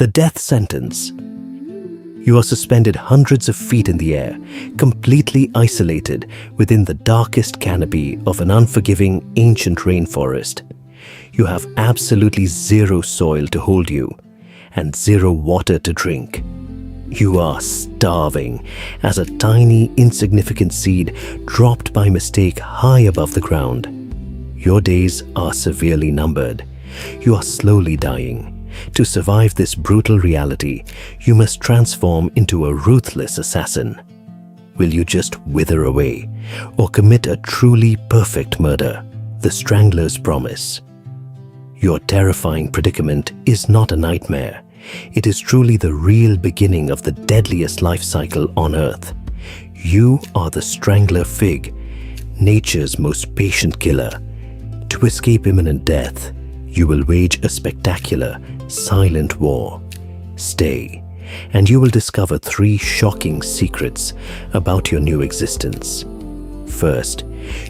The death sentence. You are suspended hundreds of feet in the air, completely isolated within the darkest canopy of an unforgiving ancient rainforest. You have absolutely zero soil to hold you and zero water to drink. You are starving as a tiny, insignificant seed dropped by mistake high above the ground. Your days are severely numbered. You are slowly dying. To survive this brutal reality, you must transform into a ruthless assassin. Will you just wither away or commit a truly perfect murder? The Strangler's promise. Your terrifying predicament is not a nightmare. It is truly the real beginning of the deadliest life cycle on Earth. You are the Strangler Fig, nature's most patient killer. To escape imminent death, you will wage a spectacular, silent war. Stay, and you will discover 3 shocking secrets about your new existence. First,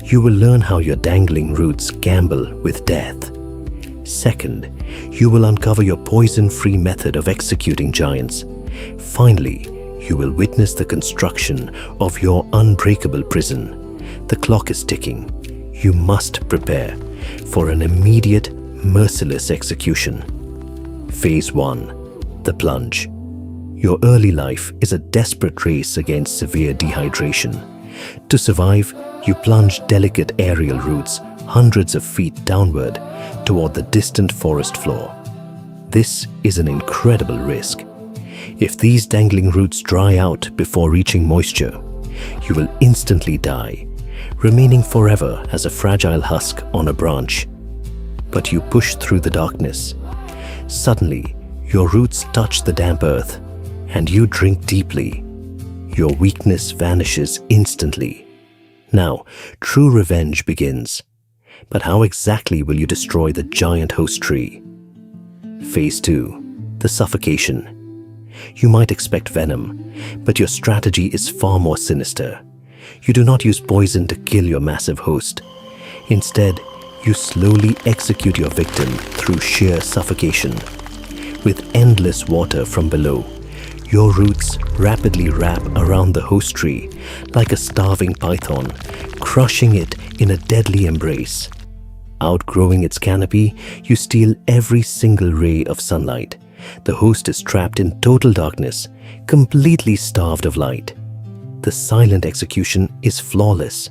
you will learn how your dangling roots gamble with death. Second, you will uncover your poison-free method of executing giants. Finally, you will witness the construction of your unbreakable prison. The clock is ticking. You must prepare for an immediate, merciless execution. Phase 1. The Plunge. Your early life is a desperate race against severe dehydration. To survive, you plunge delicate aerial roots hundreds of feet downward toward the distant forest floor. This is an incredible risk. If these dangling roots dry out before reaching moisture, you will instantly die, remaining forever as a fragile husk on a branch. But you push through the darkness. Suddenly, your roots touch the damp earth, and you drink deeply. Your weakness vanishes instantly. Now, true revenge begins. But how exactly will you destroy the giant host tree? Phase 2. The Suffocation. You might expect venom, but your strategy is far more sinister. You do not use poison to kill your massive host. Instead, you slowly execute your victim through sheer suffocation. With endless water from below, your roots rapidly wrap around the host tree like a starving python, crushing it in a deadly embrace. Outgrowing its canopy, you steal every single ray of sunlight. The host is trapped in total darkness, completely starved of light. The silent execution is flawless.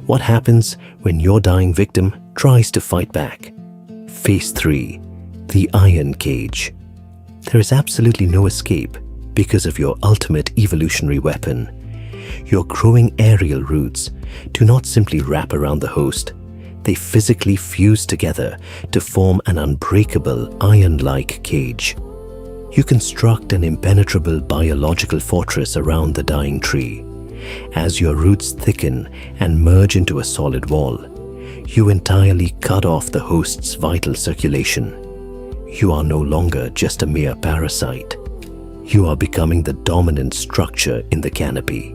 What happens when your dying victim tries to fight back? Phase 3. The Iron Cage. There is absolutely no escape because of your ultimate evolutionary weapon. Your growing aerial roots do not simply wrap around the host. They physically fuse together to form an unbreakable iron-like cage. You construct an impenetrable biological fortress around the dying tree. As your roots thicken and merge into a solid wall, you entirely cut off the host's vital circulation. You are no longer just a mere parasite. You are becoming the dominant structure in the canopy.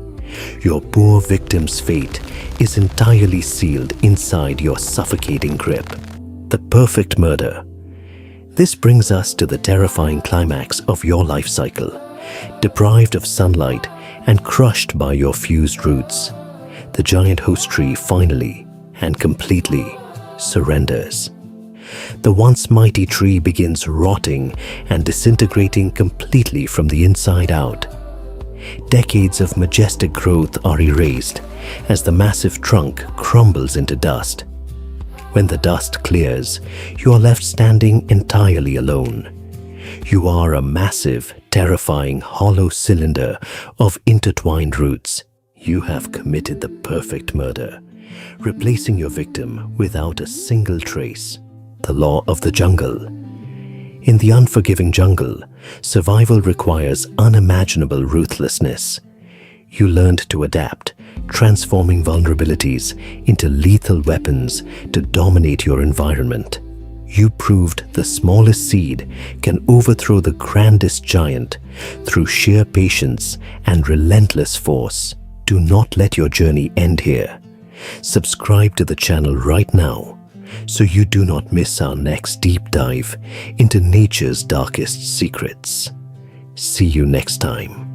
Your poor victim's fate is entirely sealed inside your suffocating grip. The perfect murder. This brings us to the terrifying climax of your life cycle. Deprived of sunlight and crushed by your fused roots, the giant host tree finally and completely surrenders. The once mighty tree begins rotting and disintegrating completely from the inside out. Decades of majestic growth are erased as the massive trunk crumbles into dust. When the dust clears, you are left standing entirely alone. You are a massive, terrifying, hollow cylinder of intertwined roots. You have committed the perfect murder, replacing your victim without a single trace. The law of the jungle. In the unforgiving jungle, survival requires unimaginable ruthlessness. You learned to adapt, transforming vulnerabilities into lethal weapons to dominate your environment. You proved the smallest seed can overthrow the grandest giant through sheer patience and relentless force. Do not let your journey end here. Subscribe to the channel right now so you do not miss our next deep dive into nature's darkest secrets. See you next time.